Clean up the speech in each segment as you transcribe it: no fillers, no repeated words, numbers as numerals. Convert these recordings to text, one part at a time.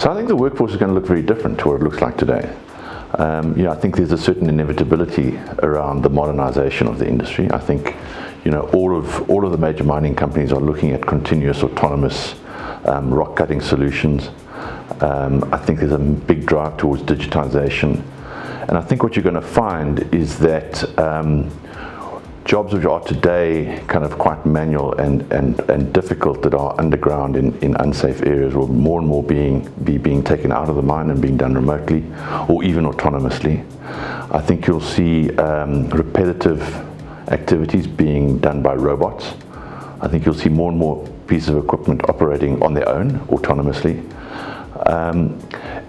So I think the workforce is going to look very different to what it looks like today. I think there's a certain inevitability around the modernization of the industry. I think, all of the major mining companies are looking at continuous autonomous rock cutting solutions. I think there's a big drive towards digitization. And I think what you're going to find is that jobs which are today kind of quite manual and difficult, that are underground in unsafe areas, will more and more be being taken out of the mine and being done remotely or even autonomously. I think you'll see repetitive activities being done by robots. I think you'll see more and more pieces of equipment operating on their own autonomously.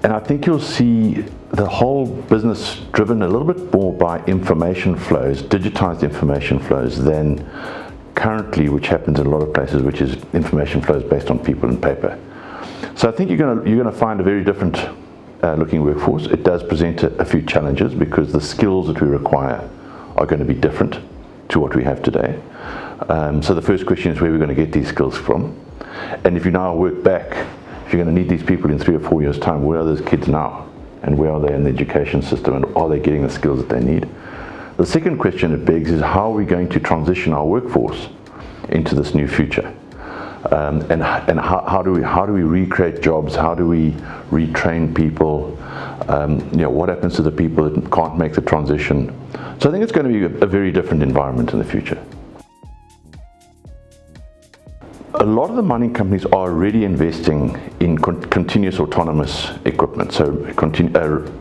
And I think you'll see the whole business driven a little bit more by information flows, digitized information flows, than currently, which happens in a lot of places, which is information flows based on people and paper. So I think you're going to find a very different looking workforce. It does present a few challenges because the skills that we require are going to be different to what we have today. So the first question is where we're going to get these skills from. And if you now work back, if you're going to need these people in 3 or 4 years' time, where are those kids now? And where are they in the education system? And are they getting the skills that they need? The second question it begs is, how are we going to transition our workforce into this new future? And how do we recreate jobs? How do we retrain people? What happens to the people that can't make the transition? So I think it's going to be a very different environment in the future. A lot of the mining companies are already investing in continuous autonomous equipment, so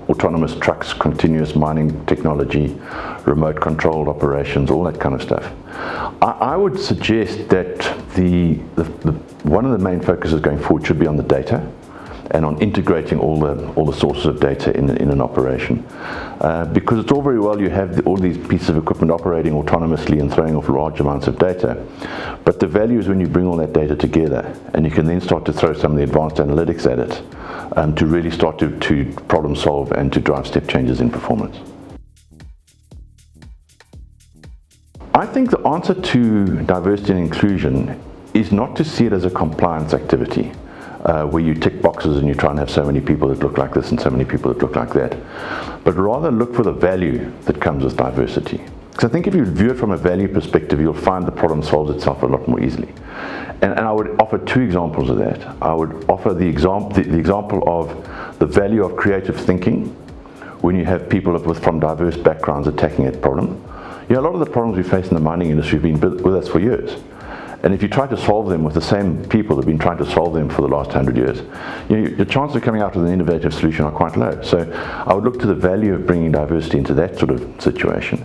autonomous trucks, continuous mining technology, remote controlled operations, all that kind of stuff. I would suggest that one of the main focuses going forward should be on the data and on integrating all the sources of data in an operation. Because it's all very well you have all these pieces of equipment operating autonomously and throwing off large amounts of data, but the value is when you bring all that data together and you can then start to throw some of the advanced analytics at it to really start to problem solve and to drive step changes in performance. I think the answer to diversity and inclusion is not to see it as a compliance activity, where you tick boxes and you try and have so many people that look like this and so many people that look like that, but rather look for the value that comes with diversity. Because I think if you view it from a value perspective, you'll find the problem solves itself a lot more easily. And I would offer 2 examples of that. I would offer the example of the value of creative thinking when you have people from diverse backgrounds attacking that problem. A lot of the problems we face in the mining industry have been with us for years. And if you try to solve them with the same people that have been trying to solve them for the last 100 years, your chances of coming out with an innovative solution are quite low. So I would look to the value of bringing diversity into that sort of situation.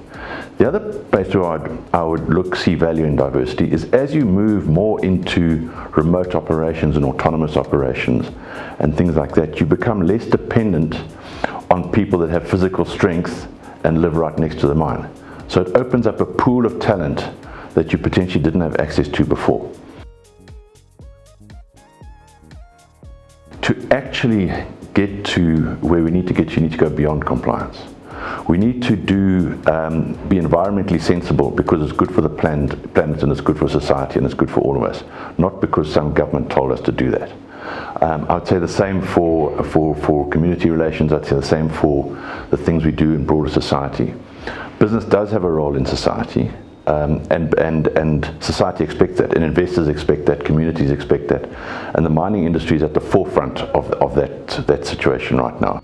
The other place where I would see value in diversity is as you move more into remote operations and autonomous operations and things like that, you become less dependent on people that have physical strength and live right next to the mine. So it opens up a pool of talent that you potentially didn't have access to before. To actually get to where we need to get, you need to go beyond compliance. We need to be environmentally sensible because it's good for the planet and it's good for society and it's good for all of us, not because some government told us to do that. I would say the same for community relations. I'd say the same for the things we do in broader society. Business does have a role in society. And society expects that, and investors expect that, communities expect that, and the mining industry is at the forefront of that situation right now.